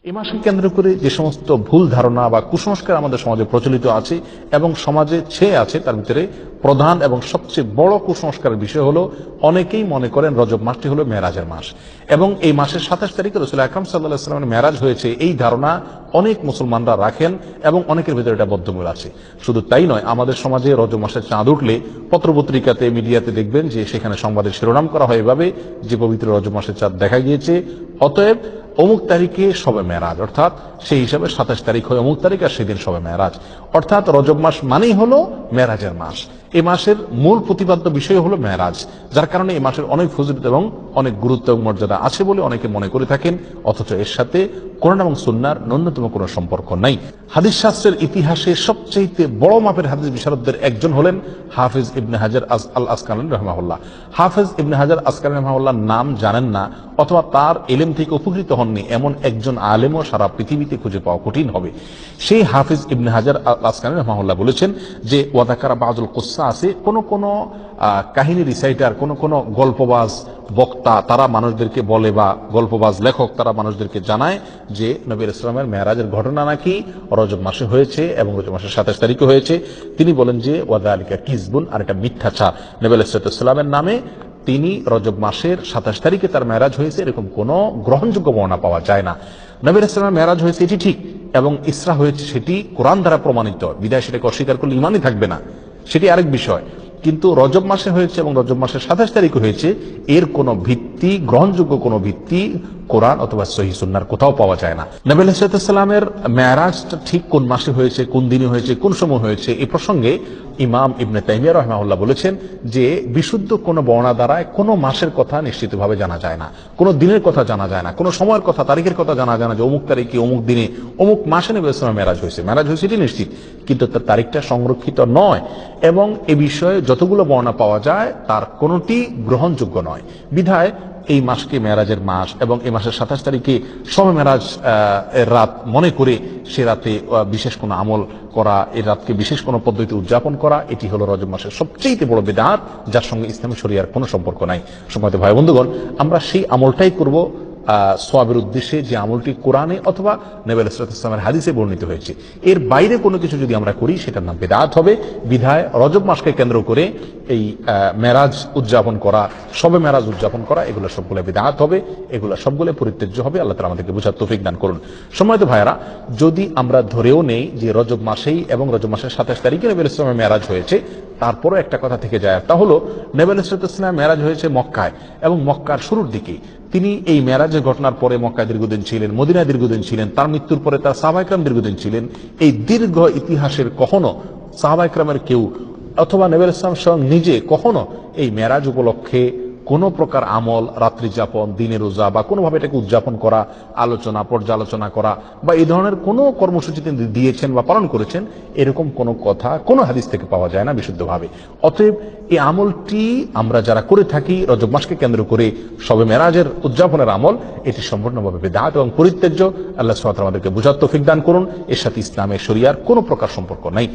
এই মাসকে কেন্দ্র করে যে সমস্ত ভুল ধারণা বা কুসংস্কার আমাদের সমাজে প্রচলিত আছে এবং সমাজে ছেয়ে আছে, তার ভিতরে প্রধান এবং সবচেয়ে বড় কুসংস্কারের বিষয় হলো, অনেকেই মনে করেন রজব মাসটি হলো মেরাজের মাস এবং এই মাসের 27 তারিখে রাসূল আকরাম সাল্লাল্লাহু আলাইহি ওয়াসাল্লামের মেরাজ হয়েছে, এই ধারণা অনেক মুসলমানরা রাখেন এবং অনেকের ভিতরে এটা বদ্ধমূল আছে। শুধু তাই নয়, আমাদের সমাজে রজব মাসের চাঁদ উঠলে পত্রপত্রিকাতে, মিডিয়াতে দেখবেন যে সেখানে সংবাদের শিরোনাম করা হয় এভাবে যে পবিত্র রজব মাসের চাঁদ দেখা গিয়েছে, অতএব অমুক তারিখে শবে মেরাজ, অর্থাৎ সেই হিসাবে 27 তারিখ হয় অমুক তারিখ আর সেদিন শবে মেরাজ, অর্থাৎ রজব মাস মানেই হলো মেরাজের মাস। এই মাসের মূল প্রতিপাদ্য বিষয় হলো মেরাজ, যার কারণে এই মাসের অনেক ফজিলত এবং অনেক গুরুত্ব এবং মর্যাদা আছে বলে অনেকে মনে করে থাকেন, অথচ এর সাথে কোরআন এবং সুন্নাহর ন্যূনতম কোনো সম্পর্ক নাই। হাদিস শাস্ত্রের ইতিহাসে সবচেয়ে বড় মাপের হাদিস বিশারদদের একজন হলেন হাফিজ ইবনে হাজার আল আসকালানী রাহিমাহুল্লাহ। হাফিজ ইবনে হাজার আসকালানী রাহিমাহুল্লাহর নাম জানেন না অথবা তার ইলম থেকে উপকৃত হননি এমন একজন আলেমও সারা পৃথিবীতে খুঁজে পাওয়া কঠিন হবে। সেই হাফিজ ইবনে হাজার আল আসকালানী রাহিমাহুল্লাহ বলেছেন যে ওয়াদাকারা বাযুল কুসসা আছে, কোন কাহিনী রিসাইটার, কোন গল্পবাজ বক্তা তারা মানুষদেরকে বলে, বা গল্পবাজ লেখক তারা মানুষদেরকে জানায় যে নবী ইসলামের মেরাজের ঘটনা নাকি রজব মাসে হয়েছে এবং রজব মাসের 27 তারিখে হয়েছে। তিনি বলেন যে ওয়াদালিকা কিজবুন, আর এটা মিথ্যাচার। নবী ইসলামের নামে তিনি রজব মাসের 27 তারিখে তার মেরাজ হয়েছে এরকম কোন গ্রহণযোগ্য বর্ণনা পাওয়া যায় না। নবী ইসলামের মেরাজ হয়েছে এটি ঠিক, এবং ইসরা হয়েছে সেটি কোরআন দ্বারা প্রমাণিত, বিদায় সেটাকে অস্বীকার করলে ইমানই থাকবে না, সেটি আরেক বিষয়। কিন্তু রজব মাসে হয়েছে এবং রজব মাসের 27 তারিখে হয়েছে, এর কোনো ভিত্তি, গ্রহণযোগ্য কোনো ভিত্তি কোরআন অথবা সহিহ সুন্নাহর কোথাও পাওয়া যায় না। নবী সাল্লাল্লাহু আলাইহি মেরাজটা ঠিক কোন মাসে হয়েছে, কোন দিনে হয়েছে, কোন সময় হয়েছে, এই প্রসঙ্গে ইমাম ইবনে তাইমিয়া রাহিমাহুল্লাহ বলেছেন যে বিশুদ্ধ কোন বর্ণনা দ্বারা কোন মাসের কথা নিশ্চিতভাবে জানা যায় না, কোন দিনের কথা জানা যায় না, কোন সময়ের কথা, তারিখের কথা জানা যায় না যে অমুক তারিখে অমুক দিনে অমুক মাসে নবী সাল্লাল্লাহু মেরাজ হয়েছে। মেরাজ হয়েছে এটি নিশ্চিত, কিন্তু তার তারিখটা সংরক্ষিত নয় এবং এ বিষয়ে যতগুলো বর্ণনা পাওয়া যায় তার কোনটি গ্রহণযোগ্য নয়। বিধায় এই মাসকে মেরাজের মাস এবং এই মাসের 27 তারিখে শবে মেরাজ এর রাত মনে করে সে রাতে বিশেষ কোনো আমল করা, এই রাতকে বিশেষ কোনো পদ্ধতি উদযাপন করা, এটি হলো রজব মাসের সবচেয়ে বড় বিদআত, যার সঙ্গে ইসলামী শরিয়ার কোনো সম্পর্ক নাই। সম্মানিত ভাই বন্ধুগণ, আমরা সেই আমলটাই করব সওয়াবের উদ্দেশ্যে, যে আমলটি কোরআনে অথবা নবী সাল্লাল্লাহু আলাইহি ওয়াসাল্লামের হাদিসে বর্ণিত হয়েছে। এর বাইরে কোনো কিছু যদি আমরা করি সেটার নাম বিদআত হবে। বিধায় রজব মাসকে কেন্দ্র করে এই মেরাজ উদযাপন করা, শবে মেরাজ উদযাপন করা, এগুলো সবগুলো বিদআত হবে, এগুলো সবগুলো পরিত্যাজ্য হবে। আল্লাহ তাআলা আমাদেরকে বুঝার তৌফিক দান করুন। সম্মানিত ভাইয়েরা, যদি আমরা ধরেও নেই যে রজব মাসেই এবং রজব মাসের 27 তারিখে নবী সাল্লাল্লাহু আলাইহি ওয়াসাল্লামের মেরাজ হয়েছে, তারপরও একটা কথা থেকে যায়, তা হলো নবী সাল্লাল্লাহু আলাইহি ওয়াসাল্লামের মেরাজ হয়েছে মক্কায় এবং মক্কার শুরুর দিকে। তিনি এই মেরাজের ঘটনার পরে মক্কায় দীর্ঘদিন ছিলেন, মদিনায় দীর্ঘদিন ছিলেন, তার মৃত্যুর পরে তার সাহাবায়ে কেরাম দীর্ঘদিন ছিলেন। এই দীর্ঘ ইতিহাসের কখনো সাহাবায়ে কেরামের কেউ অথবা নবী সাল্লাল্লাহু আলাইহি ওয়াসাল্লাম নিজে কখনো এই মেরাজ উপলক্ষে কোন প্রকার আমল, রাত্রি যাপন, দিনের রোজা বা কোনোভাবে এটাকে উদযাপন করা, আলোচনা পর্যালোচনা করা বা এই ধরনের কোনো কর্মসূচি তিনি দিয়েছেন বা পালন করেছেন, এরকম কোনো কথা কোনো হাদিস থেকে পাওয়া যায় না বিশুদ্ধভাবে। অতএব এই আমলটি আমরা যারা করে থাকি রজব মাসকে কেন্দ্র করে শবে মেরাজের উদযাপনের আমল, এটি সম্পূর্ণভাবে বিদআত এবং পরিত্যাজ্য। আল্লাহ সুবহানাহু ওয়া তাআলা আমাদেরকে বুঝার তৌফিক দান করুন। এর সাথে ইসলামের শরিয়ার কোনো প্রকার সম্পর্ক নাই।